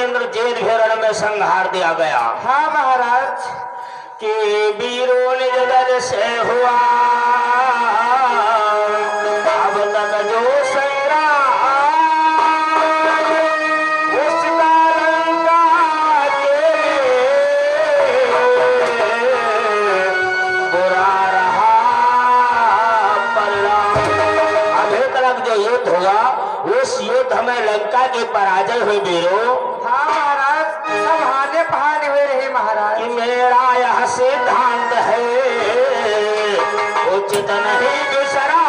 इंद्रजीत भी रण में संहार दिया गया। हाँ महाराज। कि वीरों ने जगत से हुआ अब तक जो संग्राम उसका लंका के बुरा रहा परिणाम। अभी तक जो युद्ध हुआ उस युद्ध में लंका की पराजय हुई वीरों। हाँ महाराज, सब हाने बहाने हुए रहे महाराज। कि मेरा यह सिद्धांत है उचित नहीं विश्राम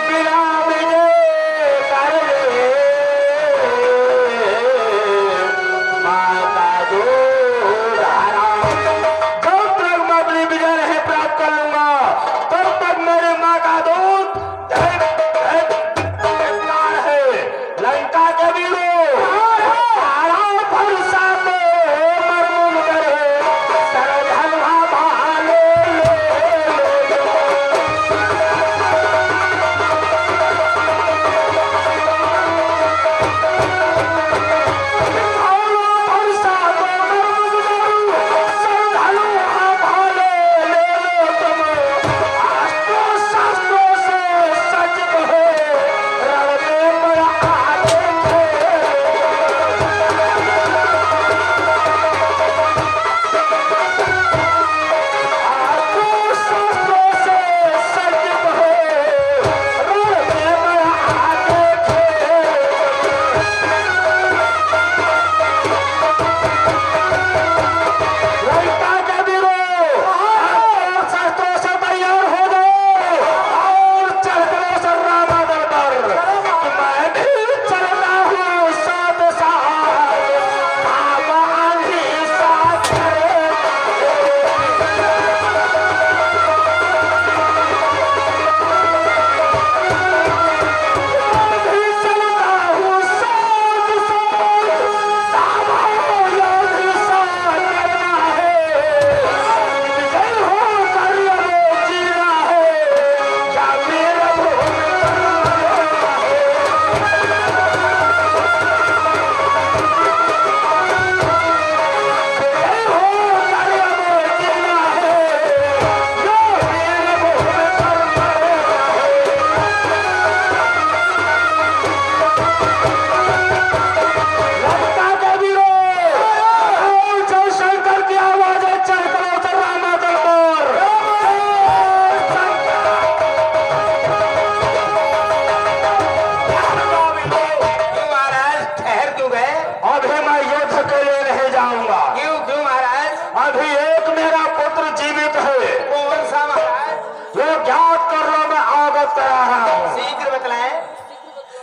बिना विजय कर ले माता दूर हराम। जब तक मैं अपनी विजय नहीं प्राप्त कर लूंगा तब तक मेरे माँ का दूध है। लंका के वीरों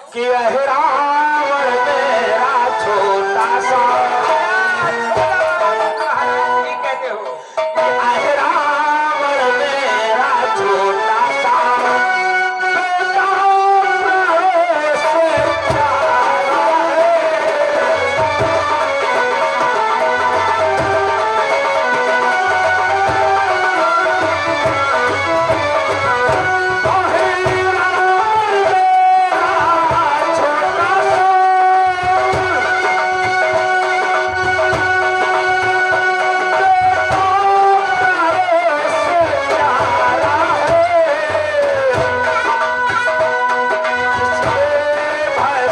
कि रावण मेरा छोटा सा कहते हो रावण मेरा छोटा सा बेटा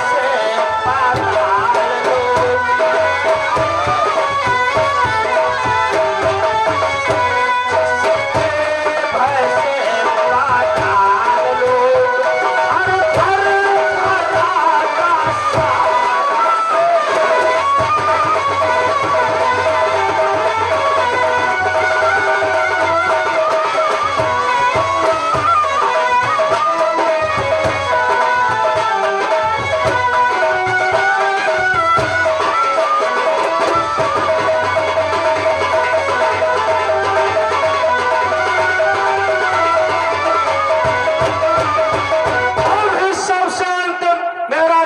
से प्यारा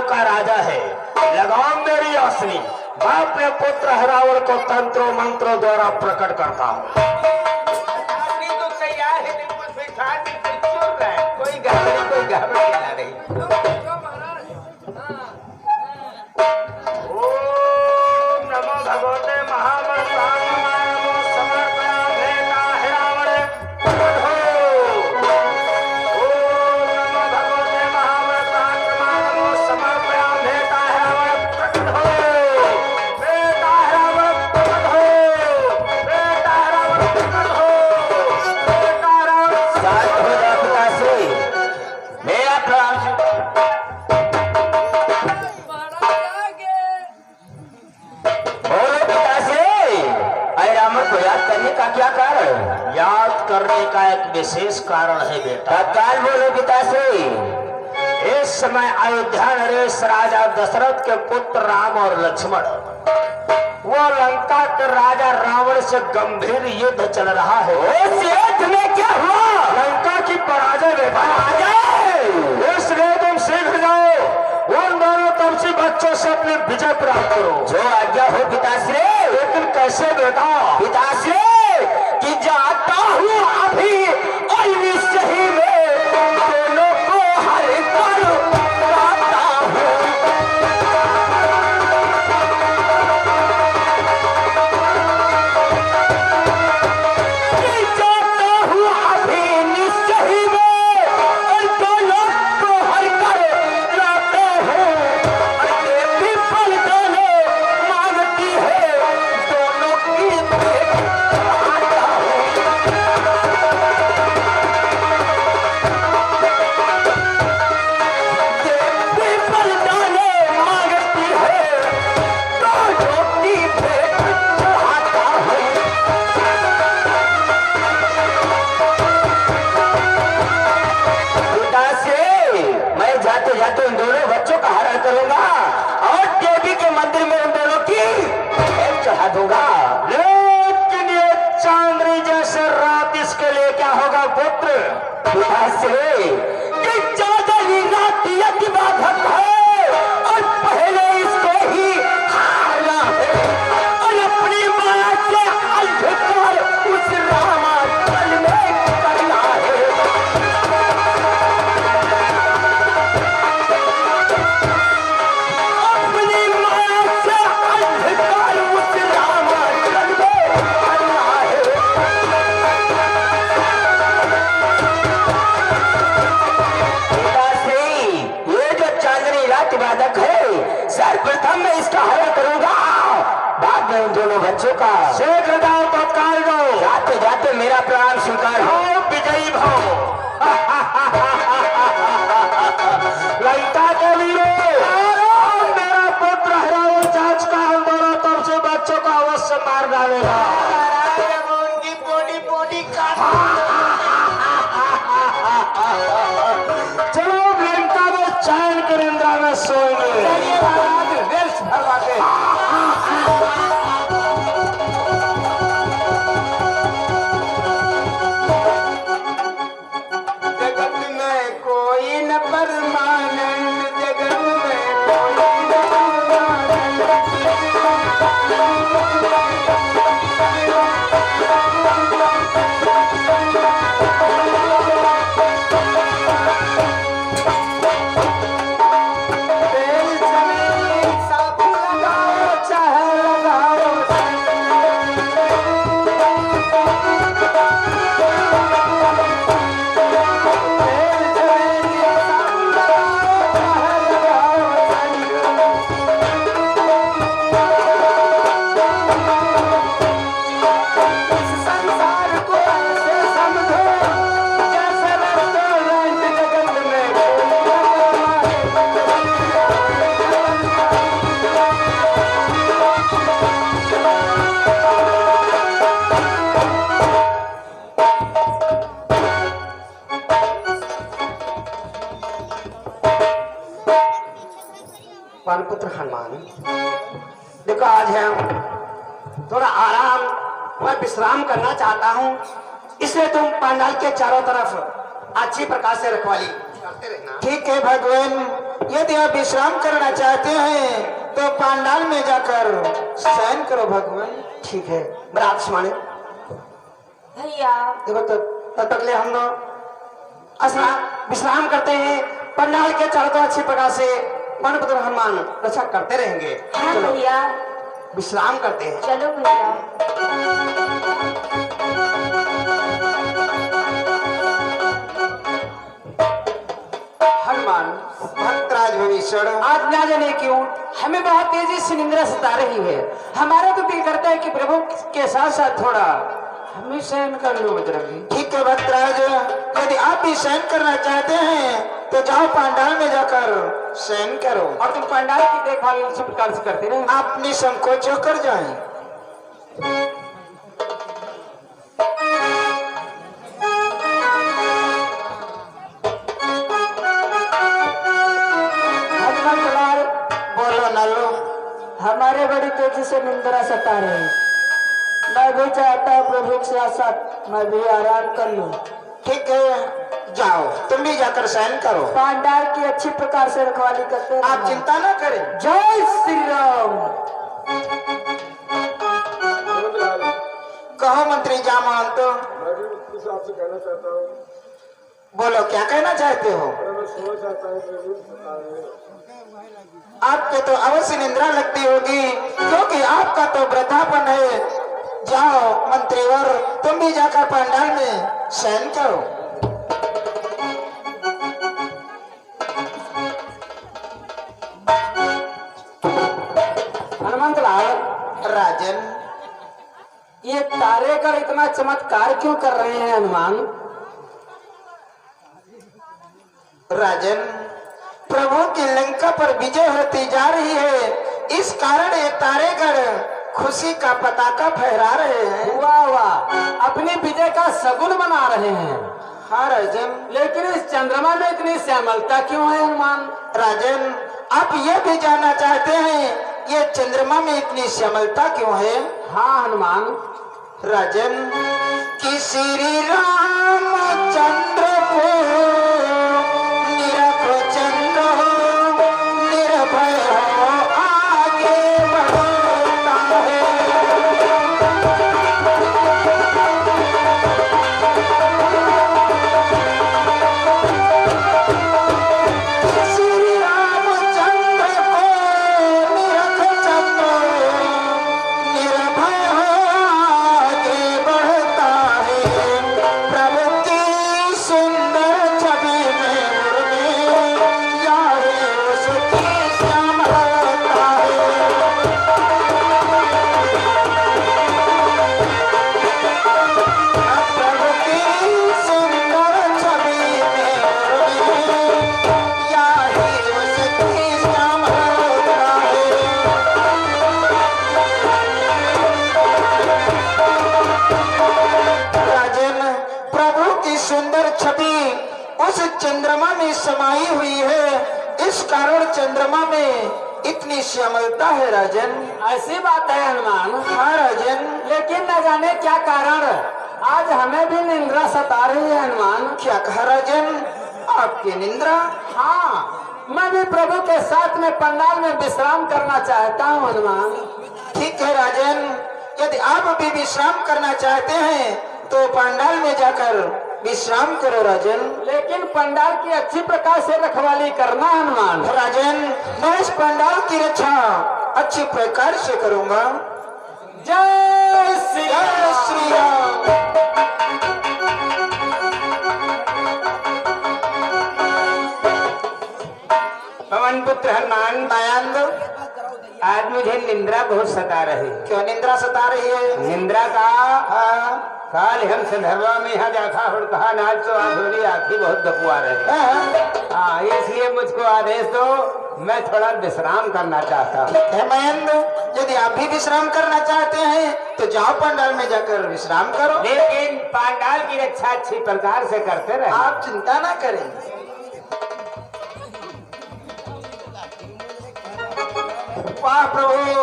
का राजा है। लगाओ मेरी असली मैं अपने पुत्र रावण को तंत्रों मंत्रों द्वारा प्रकट करता हूँ। तो तैयार है, कोई का क्या कारण? याद करने का एक विशेष कारण है बेटा। तत्काल बोलो पिताश्री। इस समय अयोध्या नरेश राजा दशरथ के पुत्र राम और लक्ष्मण वो लंका के राजा रावण से गंभीर युद्ध चल रहा है। उस युद्ध में क्या हुआ? लंका की पराजय बेटा। इसलिए तुम सीख जाओ, उन दोनों तमसी बच्चों से अपनी विजय प्राप्त करो। जो आज्ञा हो पिताश्री। लेकिन कैसे बेटा? पिताश्री कि जाता हूँ अभी और निश्चय ही में दोनों को हर कर लाता हूँ। कि जाता हूँ अभी निश्चय ही में और दोनों को हर कर लाता हूँ। और देवी फल दोनों मांगती है, दोनों की भेंट आता हूँ। देवी फल दोनों मांगती है, दोनों की भेंट चढ़ाता हूँ। पिताश्री मैं जाते जाते उन दोनों बच्चों का हरण करूंगा और देवी के मंदिर में उन दोनों की भेंट चढ़ा दूंगा। लेकिन ये चांदनी जैसे रात, इसके लिए क्या होगा पुत्र? पिताश्री कि चांदनी रात यदि बाधक है और पहले इसको ही हारना है और अपनी माया से अंधकार उस रामाचल में करना है। अपनी माया से अंधकार उस रामाचल में करना है। पिताश्री ये जो चांदनी रात बाधक है, सर्वप्रथम मैं इसका हरण करूंगा, बाद में उन दोनों बच्चों का। शीघ्र जाओ, तत्काल जाओ। जाते जाते मेरा प्रणाम स्वीकार हो। हो विजयी भाव। लंका के वीरों, मेरा पुत्र हराओ जांच का हम दोनों तब से बच्चों को अवश्य मार डालेगा। उनकी पोटी पोटी चलो लंका में चैन के निंद्रा में सोएंगे। जगत में कोई न परमानंद, जगत में कोई न बेल चमेली सब लगाओ चाहे लगाओ। संसार को ऐसे समझो जैसे रेस्टोरेंट जगत में पानपुत्र हनुमान, देखो आज है थोड़ा आराम, मैं विश्राम करना चाहता हूँ, इसलिए तुम पंडाल के चारों तरफ अच्छी प्रकार से रखवाली करते रहना। ठीक है भगवान, यदि आप विश्राम करना चाहते हैं तो पंडाल में जाकर शयन करो भगवान। ठीक है, मेरा आप सुनाने भैया देखो। तब तक ले हम लोग विश्राम करते हैं, पंडाल के चारों तरफ अच्छी प्रकार से पानपुत्र हनुमान रक्षा करते रहेंगे। हाँ चलो भैया विश्राम करते हैं। चलो भैया। हनुमान भक्तराज भविष्य आज ना जाने क्यों हमें बहुत तेजी से निंद्रा सता रही है। हमारा तो दिल करता है कि प्रभु के साथ साथ थोड़ा हमें शयन कर लो बजरंगी। ठीक है भक्तराज, यदि आप भी शयन करना चाहते हैं तो जाओ पंडाल में जाकर शयन करो। और तुम पंडाल की देखभाल इसी प्रकार से करते रहे। आप निसंकोच होकर जाएं। से निंद्रा सता रही। मैं भी चाहता हूँ प्रभु के साथ साथ मैं भी आराम कर लूं। ठीक है, जाओ तुम भी जाकर शयन करो। पांडाल की अच्छी प्रकार से रखवाली करते आप रहना। चिंता ना करें। जय श्री राम। कहो मंत्री जामान तो मैं भी इस आपसे कहना चाहता हूँ। बोलो क्या कहना चाहते हो। अरे मैं सोना चाहता हूँ आपको तो अवश्य निंद्रा लगती होगी क्योंकि आपका तो वृद्धापन है। जाओ मंत्रीवर तुम भी जाकर पंडाल में शयन करो। हनुमंत लाल, राजन ये तारेगढ़ इतना चमत्कार क्यों कर रहे हैं हनुमान? राजन, प्रभु की लंका पर विजय होती जा रही है, इस कारण ये तारेगढ़ खुशी का पताका फहरा रहे हैं। वाह वाह, अपनी विजय का सगुन बना रहे हैं। हाँ राजन। लेकिन इस चंद्रमा में इतनी श्यामलता क्यों है हनुमान? राजन, आप ये भी जानना चाहते हैं ये चंद्रमा में इतनी श्यामलता क्यों है? हाँ हनुमान। राजन, कि श्री रामचंद्र को निरखो चंद्र निर्भय हो आगे बढ़ता है। श्री रामचंद्र को निरखो चंद्र निर्भय हो आगे बढ़ता है। प्रभु की सुंदर छवि में मुर्गे यारे उसकी श्याम होता है। प्रभु की सुंदर छवि में मुर्गे यारे उसकी श्याम होता है। राजन, प्रभु की सुंदर छवि उस चंद्रमा में समाई हुई है, इस कारण चंद्रमा में इतनी श्यामलता है। राजन, ऐसी बात है हनुमान। हाँ राजन। लेकिन न जाने क्या कारण आज हमें भी निंद्रा सता रही है हनुमान। क्या कहा राजन? आपकी निंद्रा? हाँ, मैं भी प्रभु के साथ में पंडाल में विश्राम करना चाहता हूँ हनुमान। ठीक है राजन, यदि आप भी विश्राम करना चाहते हैं तो पंडाल में जाकर विश्राम करो राजन। लेकिन पंडाल की अच्छी प्रकार से रखवाली करना हनुमान। राजन, मैं इस पंडाल की रक्षा अच्छी प्रकार से करूंगा। जय श्री जय श्री राम। पवन पुत्र हनुमान, दयानंद, आज मुझे निंद्रा बहुत सता रही। क्यों निंद्रा सता रही है? निंद्रा का हाँ, काल हम संदर्भा में यहाँ देखा और कहा नाच तो आधुरी आखी बहुत दपुआ रहे। हाँ, हाँ, इसलिए मुझको आदेश दो, मैं थोड़ा विश्राम करना चाहता हूँ। है महेंद्र, यदि आप भी विश्राम करना चाहते हैं तो जाओ पंडाल में जाकर विश्राम करो। लेकिन पांडाल की रक्षा अच्छी प्रकार से करते रहे। आप चिंता ना करें। वाह प्रभु,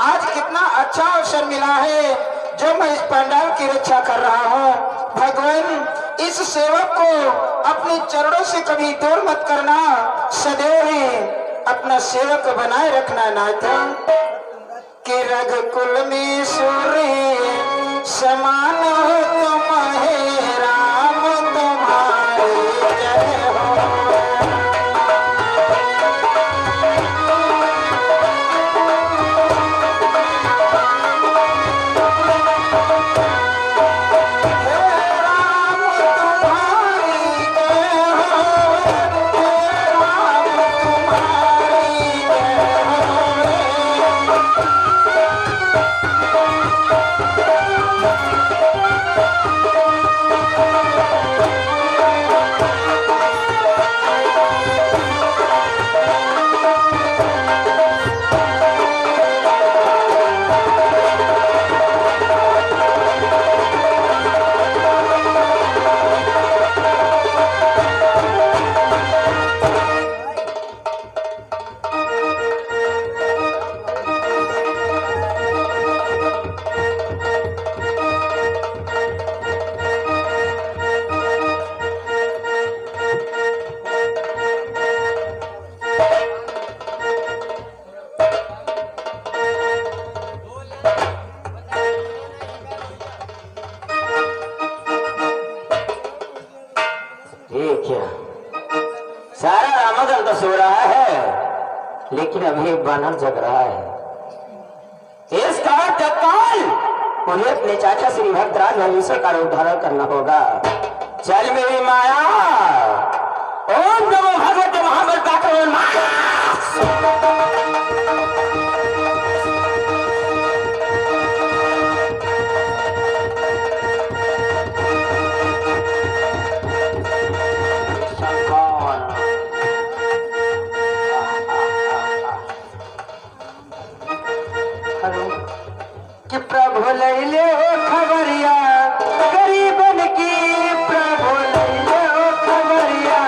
आज कितना अच्छा अवसर मिला है जो मैं इस पंडाल की रक्षा कर रहा हूँ। भगवान, इस सेवक को अपने चरणों से कभी दूर मत करना, सदैव ही अपना सेवक बनाए रखना नाथ। कि रघुकुल में सूर्य समान हो तुम हे राम, तुम्हारी जय हो। देखिए सारा रामागढ़ तो सो रहा है, लेकिन अभी बानर जग रहा है। इसका तत्काल उन्हें अपने चाचा श्री भक्तराज भविष्य का उद्धार करना होगा। चल मेरी माया, ओम नमो भगवते महाबल कि प्रभु लैले हो खबरिया गरीबन की, प्रभु लैले हो खबरिया।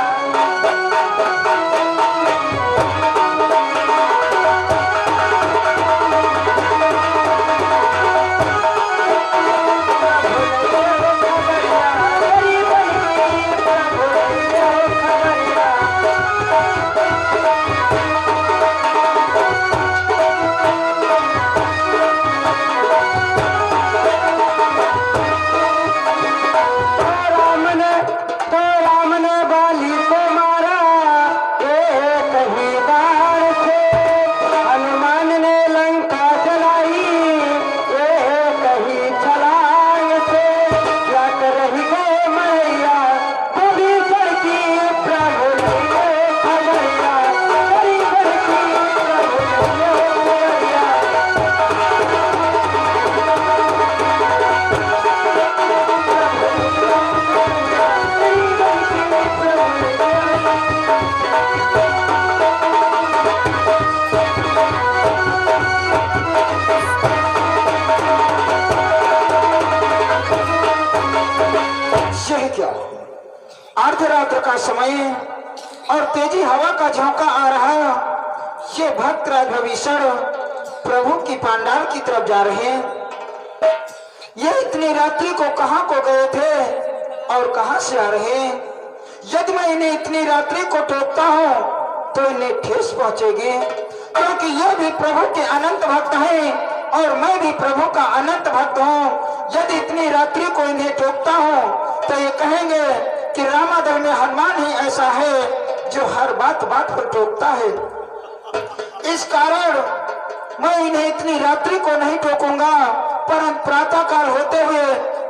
अर्धरात्र का समय और तेजी हवा का झोंका आ रहा। ये भक्तराज भविष्य प्रभु की पंडाल की तरफ जा रहे हैं। ये इतनी रात्रि को कहां को गए थे और कहां से आ रहे हैं? यदि मैं इन्हें इतनी रात्रि को टोकता हूं तो इन्हें ठेस पहुंचेगी, क्योंकि यह भी प्रभु के अनंत भक्त हैं और मैं भी प्रभु का अनंत भक्त हूं। यदि इतनी रात्रि को इन्हें टोकता हूं तो ये कहेंगे कि रामादल में हनुमान ही ऐसा है जो हर बात बात पर टोकता है। इस कारण मैं इन्हें इतनी रात्रि को नहीं टोकूंगा, परंतु प्रातः काल होते हुए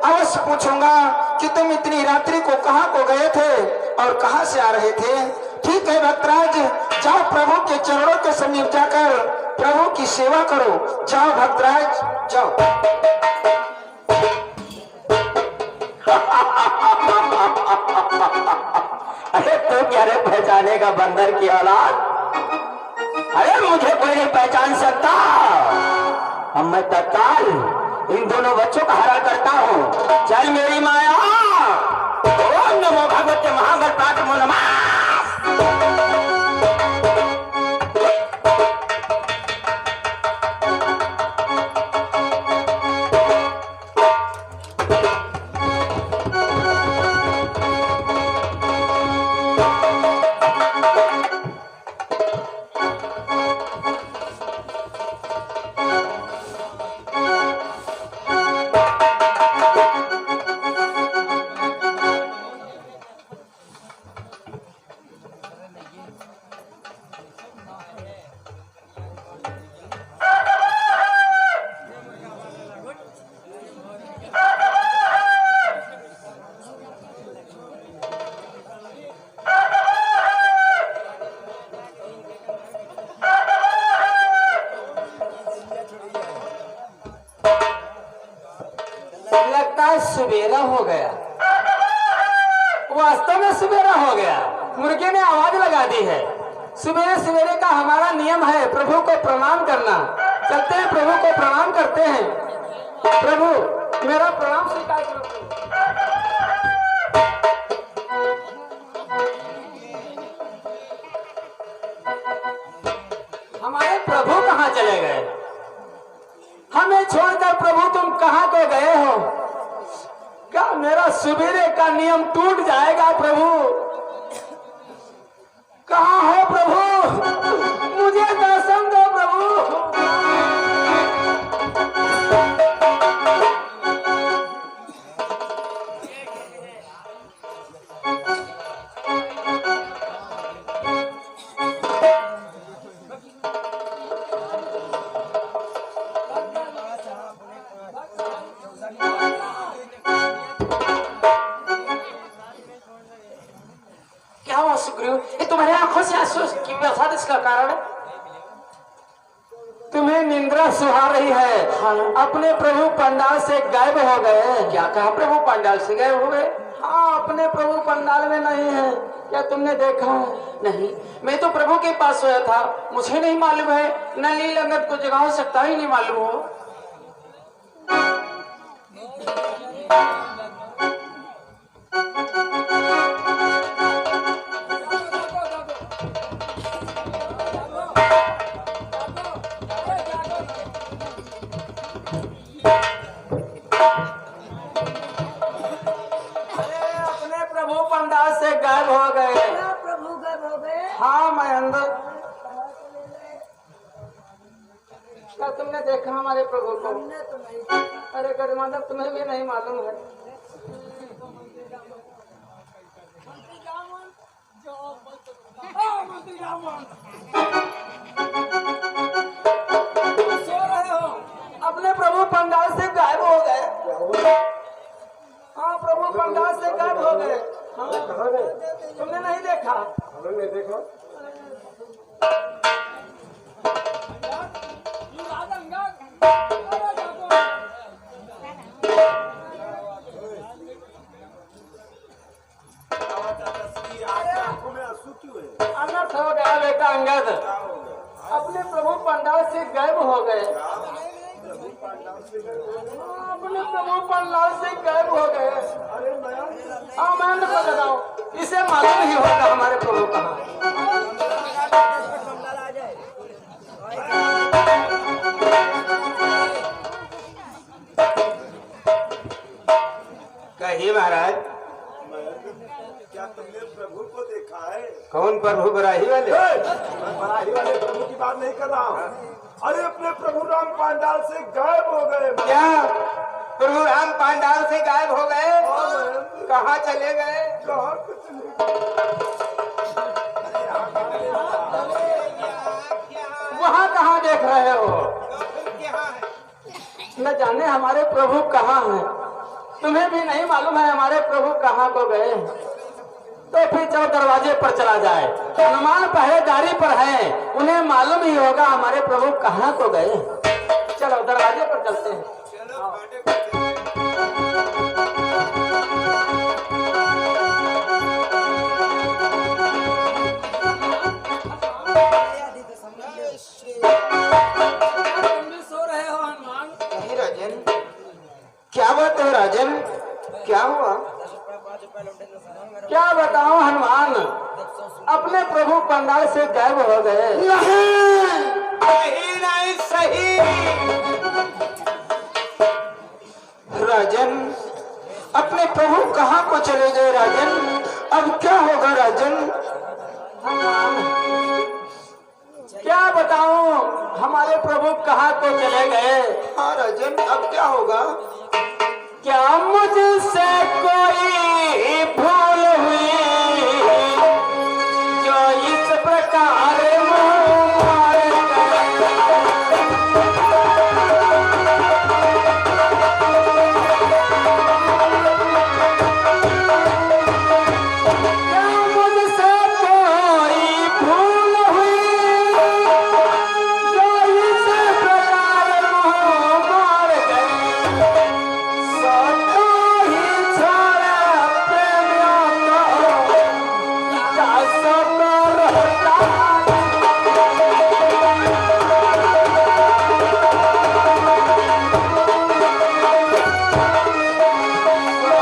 अवश्य पूछूंगा कि तुम इतनी रात्रि को कहां को गए थे और कहां से आ रहे थे। ठीक है भक्तराज, जाओ प्रभु के चरणों के समीप जाकर प्रभु की सेवा करो। जाओ भक्तराज जाओ। अरे तू क्या रे पहचाने का बंदर की औलाद? अरे मुझे कोई नहीं पहचान सकता। अब मैं तत्काल इन दोनों बच्चों का हरण करता हूँ। चल मेरी माया, ओम नमो भगवते महाबल प्रातमो नमः। लगता है सवेरा हो गया। वास्तव में सवेरा हो गया। मुर्गे ने आवाज लगा दी है। सवेरे सवेरे का हमारा नियम है प्रभु को प्रणाम करना। चलते हैं, प्रभु को प्रणाम करते हैं। प्रभु मेरा प्रणाम स्वीकार करो। हमारे प्रभु कहाँ चले गए? हमें छोड़कर प्रभु तुम कहाँ को गए हो? क्या मेरा सवेरे का नियम टूट जाएगा प्रभु? कहाँ हो प्रभु? मुझे दर्शन दो प्रभु। से आंसू की बता दे इसका कारण? तुम्हें निंद्रा सुहा रही है। हाँ। अपने प्रभु पंडाल से गायब हो गए। क्या कहा प्रभु पंडाल से गए हो गए? हाँ, अपने प्रभु पंडाल में नहीं है। क्या तुमने देखा है? नहीं, मैं तो प्रभु के पास सोया था, मुझे नहीं मालूम है। न लील अंगद को जगह हो सकता ही नहीं मालूम हो। अपने प्रभु पंडाल से गायब हो गए। प्रभु गए हो गए। हाँ, मैं अंदर। क्या तुमने देखा हमारे प्रभु को? हमने तो नहीं। अरे गजमादर, तुम्हें भी नहीं मालूम है। सो रहे हो? अपने प्रभु पंडाल से गायब हो गए। हाँ, प्रभु पंडाल से गायब हो गए। हाँ, कहाँ गए? तुमने नहीं देखा? हमने नहीं देखा। अनर्थ हो गया बेटा अंगद। अपने प्रभु पंडाल से गायब हो गए। अपने प्रभु पंडाल से गायब हो गए। हाँ, मैं अंदर को लगाऊं, इसे मालूम ही होगा हमारे प्रभु कहाँ। कहिए महाराज। क्या तुमने प्रभु को देखा है? कौन प्रभु बराही वाले? मैं बराही वाले प्रभु की बात नहीं कर रहा हूँ। अरे अपने प्रभु राम पांडाल से गायब हो गए। क्या प्रभु राम पांडाल से गायब हो गए? कहाँ चले गए? कहाँ कुछ नहीं। वहाँ कहाँ देख रहे हो? न जाने हमारे प्रभु कहाँ हैं। तुम्हें भी नहीं मालूम है हमारे प्रभु कहाँ को गए। तो फिर चलो दरवाजे पर चला जाए। हनुमान पहरेदारी पर है, उन्हें मालूम ही होगा हमारे प्रभु कहाँ को गए। चलो दरवाजे पर चलते हैं। तुम भी सो रहे हो हनुमान? नहीं राजन, क्या बात है राजन? क्या हुआ? क्या बताऊं हनुमान, अपने प्रभु पंडाल से गायब हो गए। नहीं नहीं सही राजन, अपने प्रभु कहाँ को चले गए राजन? अब क्या होगा राजन? क्या बताऊं हमारे प्रभु कहाँ को चले गए। हाँ राजन, अब क्या होगा? क्या मुझसे कोई भूल हुई जो इस प्रकार मुँह मार गए। क्या मुझसे कोई भूल हुई जो इस प्रकार मुँह मार गए। सदा ही छोड़ा प्रेमियों को, क्या सदा रहता।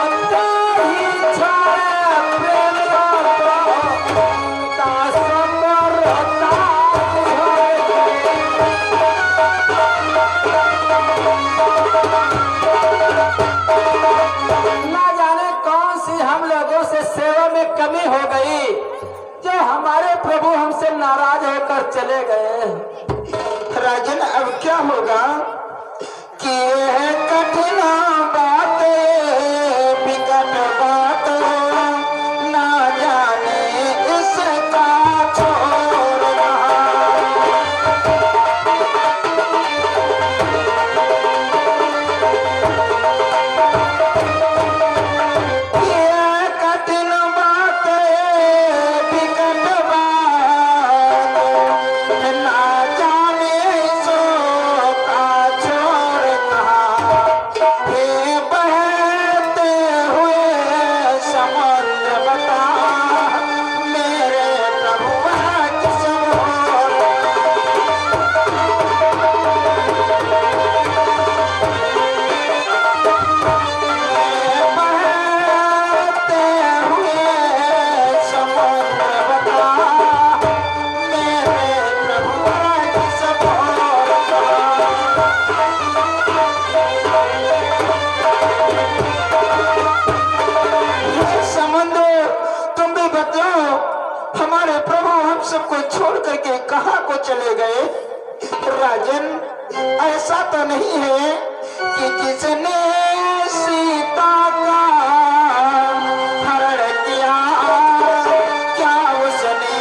सदा ही छोड़ा प्रेमियों को, क्या सदा रहता। ना जाने कौन सी हम लोगों से सेवा में कमी हो गई जो हमारे प्रभु हमसे नाराज होकर चले गए। राजन, अब क्या होगा? कि यह कठिन बात, विकट बात, ना जाने इसका छोड़ना। यह कठिन बात, विकट बात, सबको छोड़ करके कहाँ को चले गए? राजन, ऐसा तो नहीं है कि किसने सीता का हरण किया, क्या उसने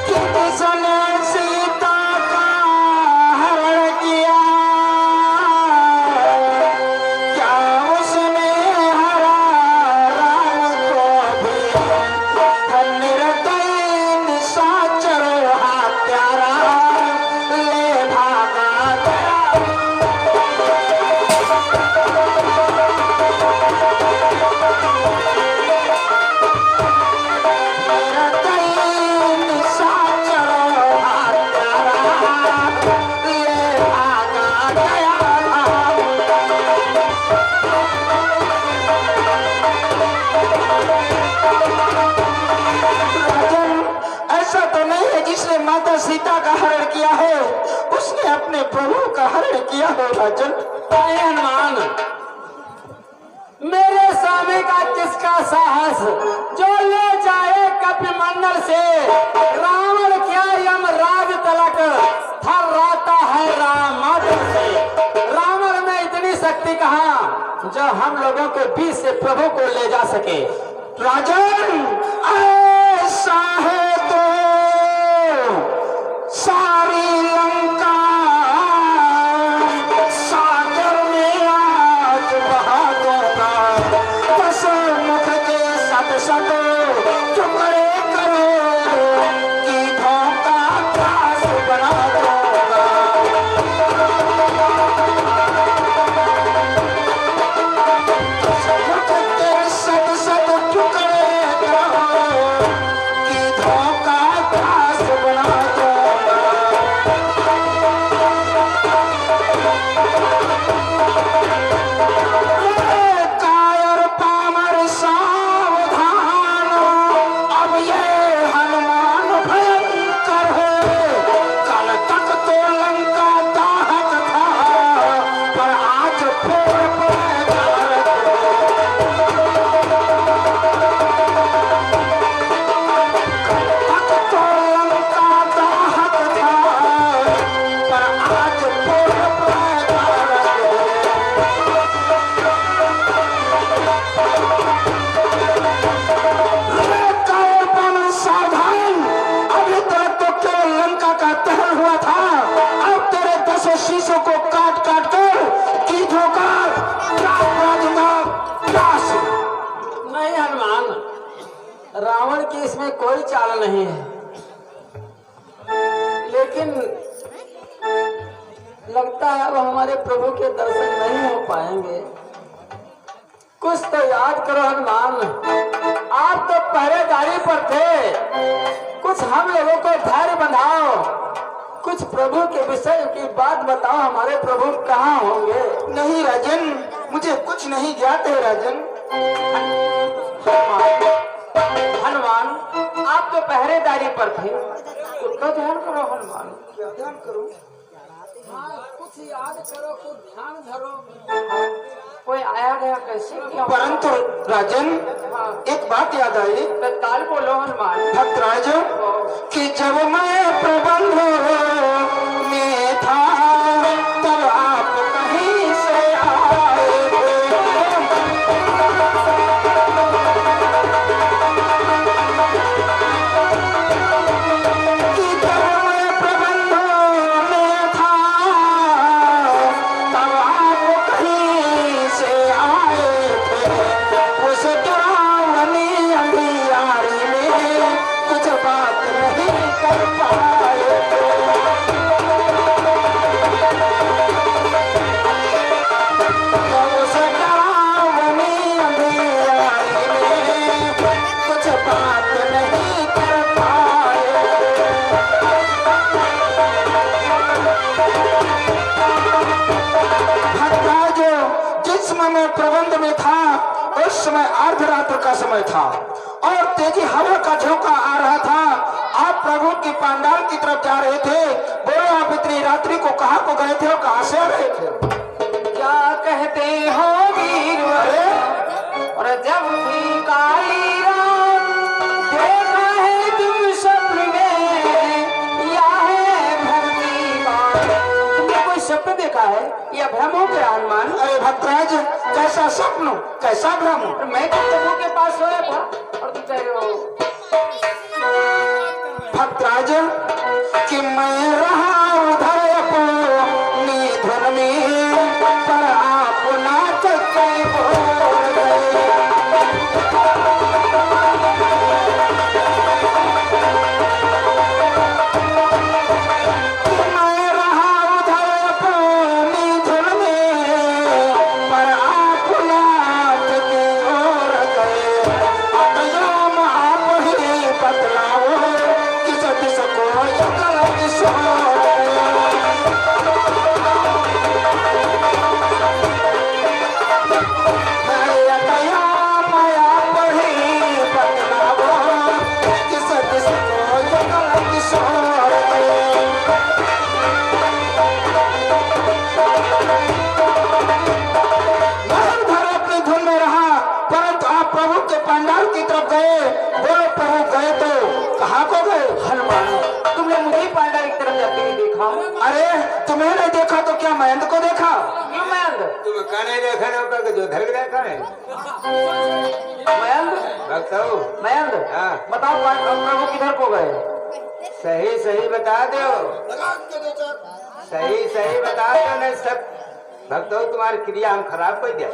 कि किसने सीता का हरण किया, क्या उसने हरा राम को भी? निर्दयी निशाचर हत्यारा ले भागा गया। ऐसा तो नहीं है जिसने माता सीता का हरण किया है उसने अपने प्रभु का हरण किया है। राजन, हनुमान, मेरे स्वामी का किसका साहस जो ले जाए कपिमंडल से रावण क्या यमराज तलक थर्राता है रामादर से। रावण में इतनी शक्ति कहाँ जो हम लोगों के बीच से प्रभु को ले जा सके। राजन, ऐसा है तो सारी लंका सागर में आज बहा दूंगा। बस मुख के सत सत टुकड़े करो कि धोखा घास बना दूंगा। मुख के सत सत टुकड़े करो कि धोखा घास बना दूंगा। कायर पामर सावधान, अब ये हनुमान भयंकर है। कल तक तो लंका दाहक था पर आज फोड़ पड़ेगा। तक तो लंका दाहक था पर आज फोड़ पड़ेगा। सावधान, अभी तक तो केवल लंका का दहन हुआ था, अब तेरे 10 शीशों को काट काट कर कीटों का राख बना दूंगा। रास। नहीं हनुमान, रावण की इसमें कोई चाल नहीं है, लेकिन लगता है अब हमारे प्रभु के दर्शन नहीं हो पाएंगे। कुछ तो याद करो हनुमान, आप तो पहरेदारी पर थे, कुछ हम लोगों को धैर्य बंधाओ, कुछ प्रभु के विषय की बात बताओ, हमारे प्रभु कहाँ होंगे। नहीं राजन, मुझे कुछ नहीं ज्ञात है। राजन, हनुमान, आप तो पहरेदारी पर थे, उसका ध्यान करो हनुमान। क्या ध्यान करूं? कुछ याद करो, कुछ ध्यान धरो। कोई आया गया कैसे क्या? परंतु राजन, एक बात याद आई। तत्काल बोलो हनुमान। भक्तराज, कि जब मैं प्रबंध में था तब आप कहीं से आए कि जब मैं प्रबंध में था तब आप कहीं से आए थे। उस डरावनी अंधियारी में कुछ बात नहीं कर पाए थे। उस डरावनी अंधियारी में कुछ बात नहीं कर पाए। भक्तराज, जिस समय मैं प्रबंध में था उस समय अर्धरात्र का समय था और तेजी हवा का झोंका आ रहा था। आप प्रभु की पंडाल की तरफ जा रहे थे। बोलो आप इतनी रात्रि को कहाँ को गए थे और कहाँ से आ रहे थे? क्या कहते हो वीरवर, और जब भी काली रात देखा है तुम स्वप्न में, या है भ्रम की बात। तुमने कोई स्वप्न देखा है या भ्रम हो गया हनुमान? अरे भक्तराज, कैसा स्वप्न, कैसा भ्रम? मैं तो प्रभु के पास सोया था और तुम कह रहे हो भक्तराज कि मैं रहा उधर अपनी धुन में, पर आप नाच के बोल गए। मैं रहा उधर अपनी धुन में, पर आप नाच के ओर गए। अब याम आप ही बतलाओ, किस दिस को युगल किशोर। पंडाल की तरफ गए। बोलो प्रभु गए तो कहाँ को गए? हनुमान, तुमने मुझे पांडा की तरफ जाते हुए देखा? अरे तुम्हें नहीं देखा तो क्या महेंद्र को देखा? क्यों महेंद्र? तुम कने देखा ना होगा कि जो धर देखा है महेंद्र, बताओ। महेंद्र, हाँ। बताओ प्रभु किधर को गए? सही सही बता दो, सही सही बता दो। नहीं सब भक्त हो, तुम्हारी क्रिया हम खराब कर दिया,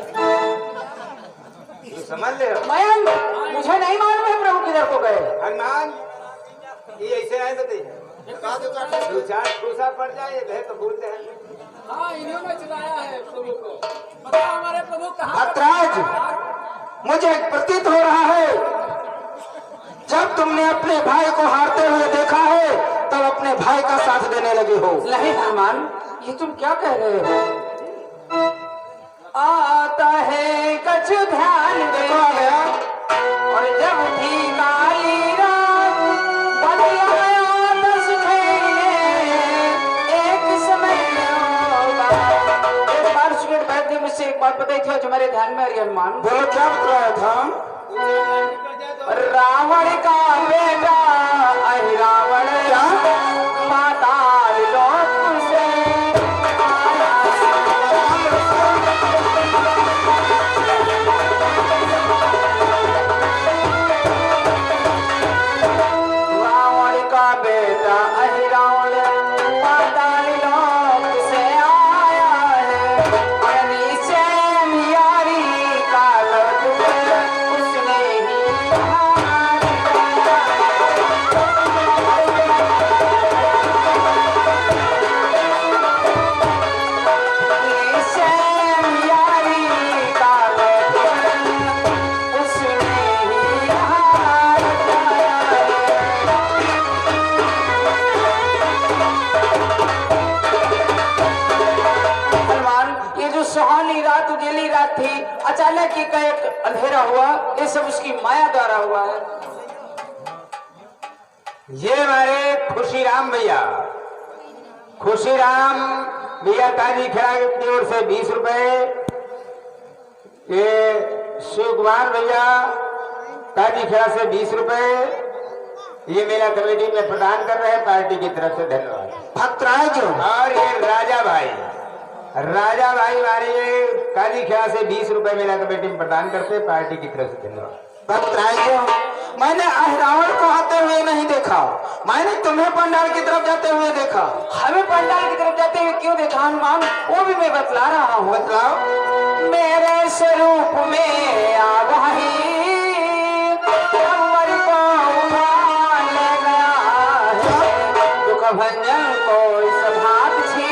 तुम समझ ले। महेंद्र, मुझे नहीं मालूम है प्रभु किधर को गए। हनुमान ये ऐसे आए बताइए, दो चार ठूसा पड़ जाए भय तो बोलते हैं। हाँ, इन्होंने चलाया है प्रभु को। बताओ हमारे प्रभु कहाँ? भक्तराज, मुझे प्रतीत हो रहा है जब तुमने अपने भाई को हारते हुए देखा है तब अपने भाई का साथ देने लगे हो। नहीं हनुमान, ये तुम क्या कह रहे हो? आता है कछु ध्यान देखो आ गया। और जब थी काली रात बदल आया दस खेलने, एक समय होगा। एक बार सुगेट बैठ के मुझसे एक बात बताई थी जो मेरे ध्यान में आ रही है हनुमान। बोलो क्या बतलाया था? रावण का बेटा अहि रावण क्या? पाताल लोक से आया। रावण का बेटा अहि रावण पाताल लोक से आया है। और नीचे मियारी का लड्डू उसने ही हार दिया। नीचे मियारी का लड्डू उसने ही हार दिया। हनुमान, ये जो सुहानी रात उजेली रात थी, अचानक ही का एक अंधेरा हुआ, ये सब उसकी माया द्वारा हुआ है। ये हमारे खुशीराम भैया, खुशीराम भैया ताजी खड़ा की ओर से 20 रुपए। ये शिव कुमार भैया ताजी खड़ा से 20 रुपए ये मेला कमेटी में प्रदान कर रहे हैं, पार्टी की तरफ से धन्यवाद। भक्तराज, और ये राजा भाई हमारे ये काली खेड़ा से 20 रुपए मेला कमेटी में प्रदान करते हैं, पार्टी की तरफ से धन्यवाद। भक्तराज, मैंने रावण को आते हुए नहीं देखा, मैंने तुम्हें पंडाल की तरफ जाते हुए देखा। हमें पंडाल की तरफ जाते हुए क्यों देखा हनुमान, वो भी मैं बतला रहा हूँ। बतलाओ। मेरे स्वरूप में आगाही अमर को उठा ले गया है। दुख भंजन को इस भात छी,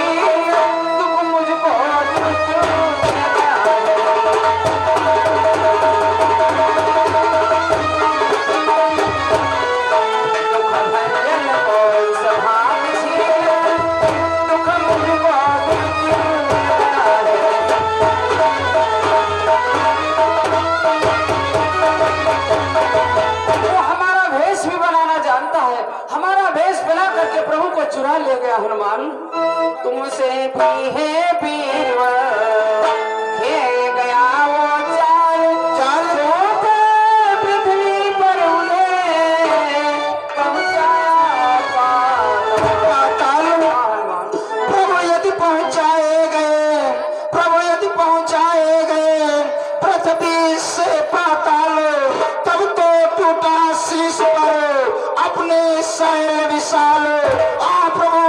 दुख मुझको दुख दे गया है। दुख भंजन को इस भात छी, दुख मुझको दुख दे गया है। वो हमारा भेष भी भी बनाना जानता है। हमारा भेष बना करके प्रभु को चुरा ले गया हनुमान। तुमसे भी है पीरवा खेल गया वो चाल पृथ्वी पर उन्हें पहुंचाया पाताल। प्रभु यदि पहुंचाए गए, प्रभु यदि पहुंचाए गए पृथ्वी से पाताल, तब तो टूटा शीश पर अपने शैल विशाल। आ प्रभु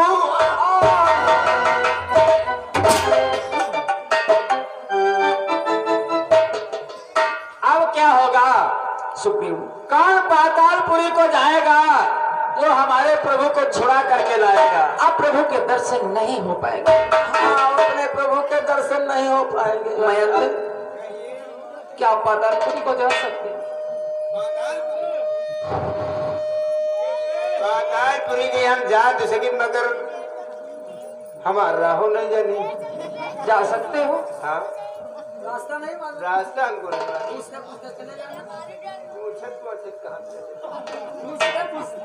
अब क्या होगा सुप्रीम? कौन पातालपुरी को जाएगा जो हमारे प्रभु को छुड़ा करके लाएगा? अब प्रभु के दर्शन नहीं हो पाएंगे। हाँ, अपने प्रभु के दर्शन नहीं हो पाएंगे। महेंद्र, क्या पातालपुरी को जा सकते हैं? पातालपुरी के हम जा तो सके मगर हमारा राहो नहीं जानी। जा सकते हो? हाँ, रास्ता नहीं मालूम। रास्ता हमको नहीं मालूम। पूछते पूछते चले जाना। पूछत कहाँ से? पूछते पूछते।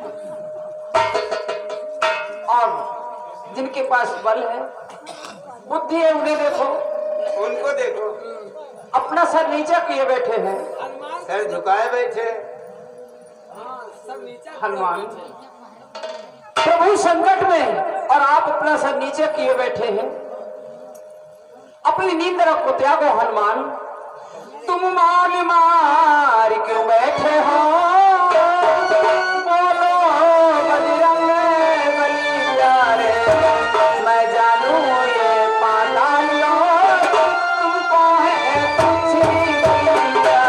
और जिनके पास बल है, बुद्धि है, उन्हें देखो। उनको देखो, अपना सर नीचा किए बैठे हैं हनुमान सर झुकाए बैठे। हाँ सब नीचे हनुमान। प्रभु संकट में और आप अपना सर नीचे किए बैठे हैं। अपनी नींद को त्यागो हनुमान। तुम मान मार क्यों बैठे हो? बोलो बजरंग बलिया रे, मैं जानू ये पाताल तुमको है कुछ बलिया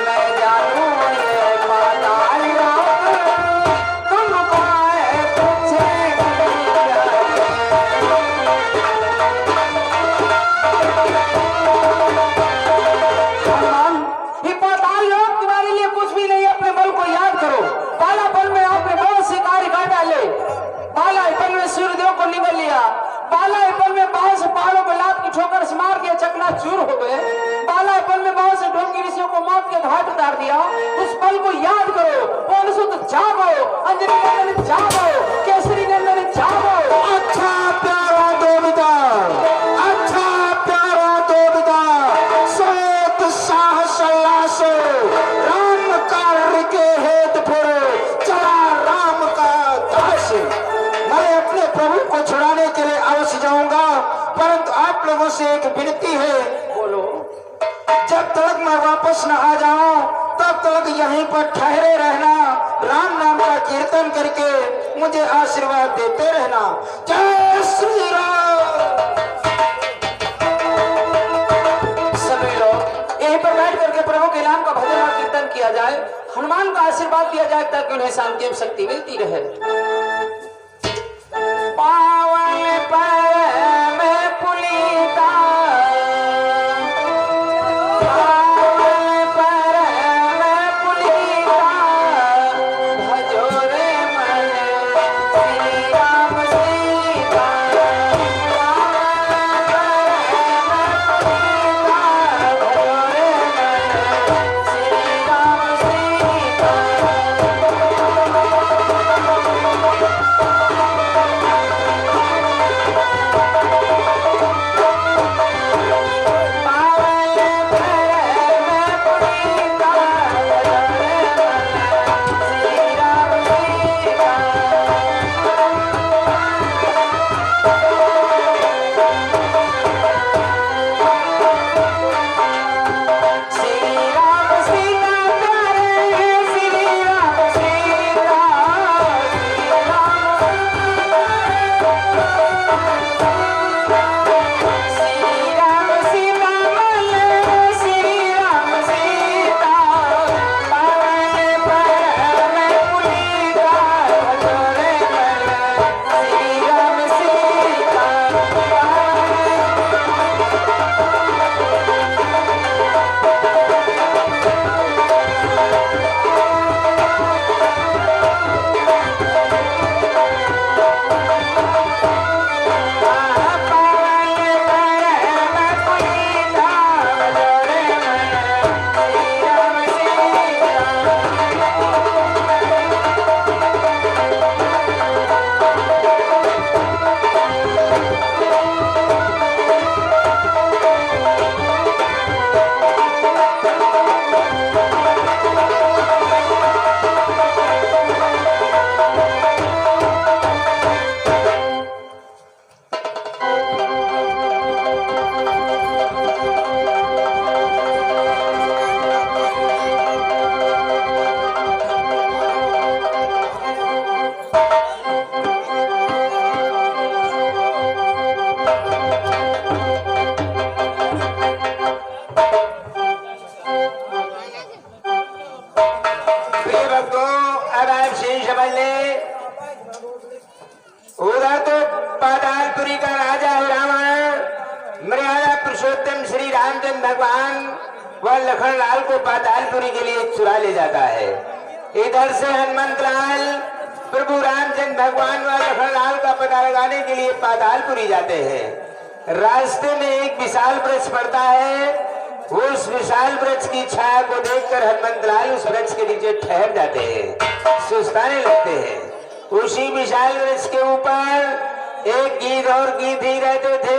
मैं जानू ये पाताल तुमको है कुछ हनुमान, ये पाताल लोग तुम्हारे लिए कुछ भी नहीं। अपने बल को याद करो। बालापन में आपने बहुत से कार्य कर डाले। बालापन में सूर्यदेव को निगल लिया। बालापन में बहुत से पहाड़ों पर लात की ठोकर से मार के चकनाचूर हो गए। बालापन में बहुत से ढोंगी ऋषियों को मौत के घाट उतार दिया। उस पल को याद करो। कौन सुत जागो, अंजनी नंदन जागो, केसरी नंदन जागो। अच्छा प्यारा देवता, अच्छा प्यारा देवता, श्वेत साहस उल्लास राम कार्य के हेतु फिर चला राम का दास। मैं अपने प्रभु को छुड़ाने के लिए अवश्य जाऊंगा, परंतु आप लोगों से एक विनती है। बोलो। जब तक मैं वापस न आ जाऊं तब तक यहीं पर ठहरे रहना। राम नाम का कीर्तन करके मुझे आशीर्वाद देते रहना। जय श्री राम। सभी लोग यहीं पर बैठ करके प्रभु के नाम का भजन और कीर्तन किया जाए। हनुमान का आशीर्वाद दिया जाए ताकि उन्हें शांति एवं शक्ति मिलती रहे। पावन पर में पुनीता, पावन पर में पुनीता, भजो रे मन श्री राम सीता। पावन पर में पुनीता, भजो रे मन श्री राम सीता। पावन आप सही समझ ले। उधर तो पातालपुरी का राजा है रावण, मर्यादा पुरुषोत्तम श्री रामचंद्र भगवान वह लखन लाल को पातालपुरी के लिए चुरा ले जाता है। इधर से हनुमंत लाल प्रभु रामचंद्र भगवान व लखन लाल का पता लगाने के लिए पातालपुरी जाते हैं। रास्ते में एक विशाल वृक्ष पड़ता है। उस विशाल वृक्ष की छाया को देखकर हनुमंत लाल उस वृक्ष के नीचे ठहर जाते हैं, सुस्ताने लगते हैं। उसी विशाल वृक्ष के ऊपर एक गीध और गीधी रहते थे।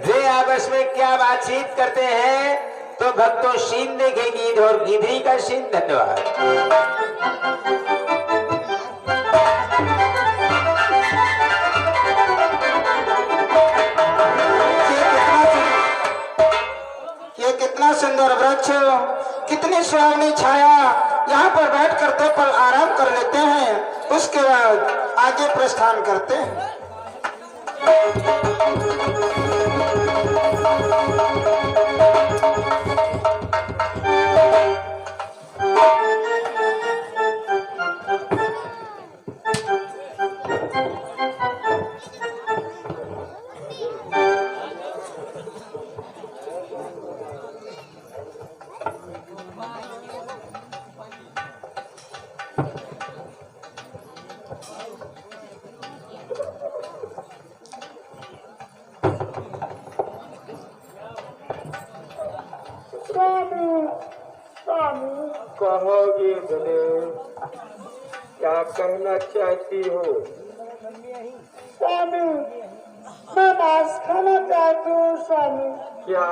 वे आपस में क्या बातचीत करते हैं तो भक्तों सीन देखे गीध और गीधी का सीन। धन्यवाद। ये कितना सुंदर वृक्ष, कितनी सुहावनी छाया। यहाँ पर बैठकर दो पल आराम कर लेते हैं, उसके बाद आगे प्रस्थान करते हैं। कहोगे भले क्या कहना चाहती हो? स्वामी, मैं मांस खाना चाहती हूँ स्वामी। क्या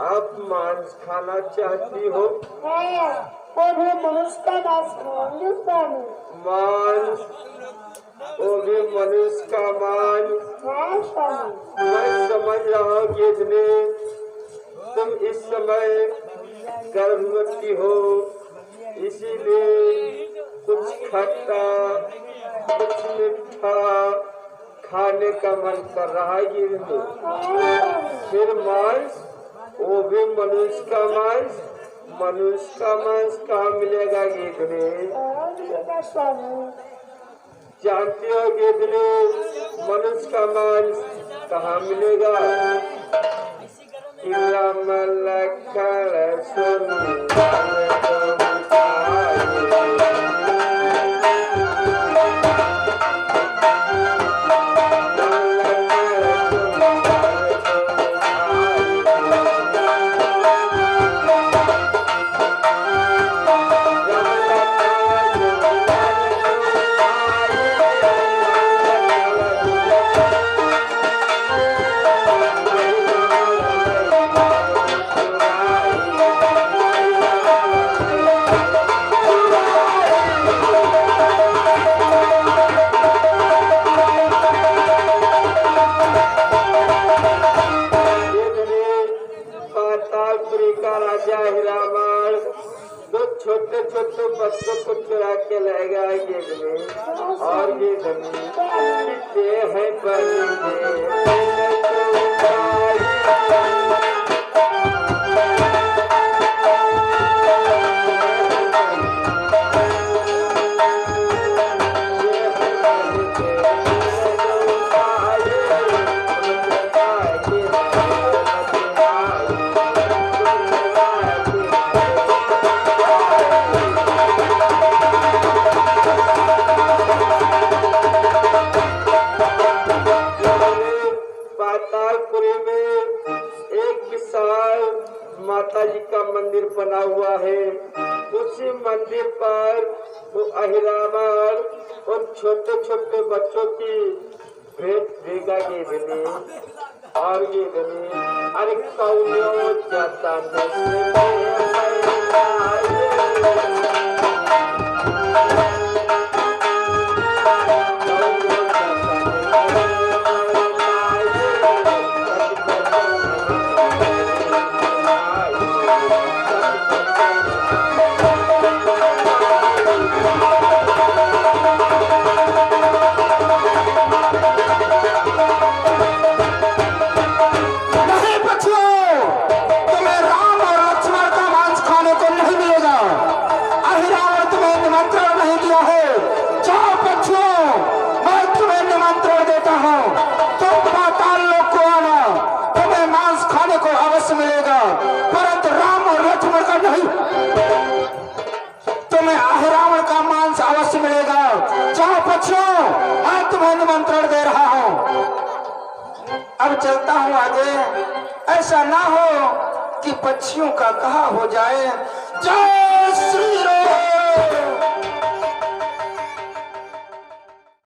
आप मांस खाना चाहती हो? हाँ, वो भी मनुष्य का मांस खाऊंगी स्वामी। मांस, वो भी मनुष्य का मांस। हाँ स्वामी। मैं समझ रहा हूँ गिदने, तुम इस समय गर्भवती हो, इसीलिए कुछ खट्टा कुछ मीठा खाने का मन कर रहा है गिदने। फिर मांस, वो भी मनुष्य का मांस। मनुष्य का मांस कहाँ मिलेगा गिदने? जानती हो गिदने मनुष्य का मांस कहाँ मिलेगा? राम लखन सुन छोटे छोटे बच्चों को चुरा के लाएगा ये जमीन और ये जमीन कितने हैं माता जी का मंदिर बना हुआ है। उसी मंदिर पर वो अहिरामण और छोटे छोटे बच्चों की भेंट देगा ये बने और ये बने। अरे कौनो जाता हो, तुम पाताल लोक को आना, तुम्हें मांस खाने को अवश्य मिलेगा, परंतु राम और लक्ष्मण का नहीं। तुम्हें रावण का मांस अवश्य मिलेगा। जाओ पक्षियों, मैं तुम्हें निमंत्रण दे रहा हूं। अब चलता हूं आगे, ऐसा ना हो कि पक्षियों का कहा हो जाए। जय श्री राम।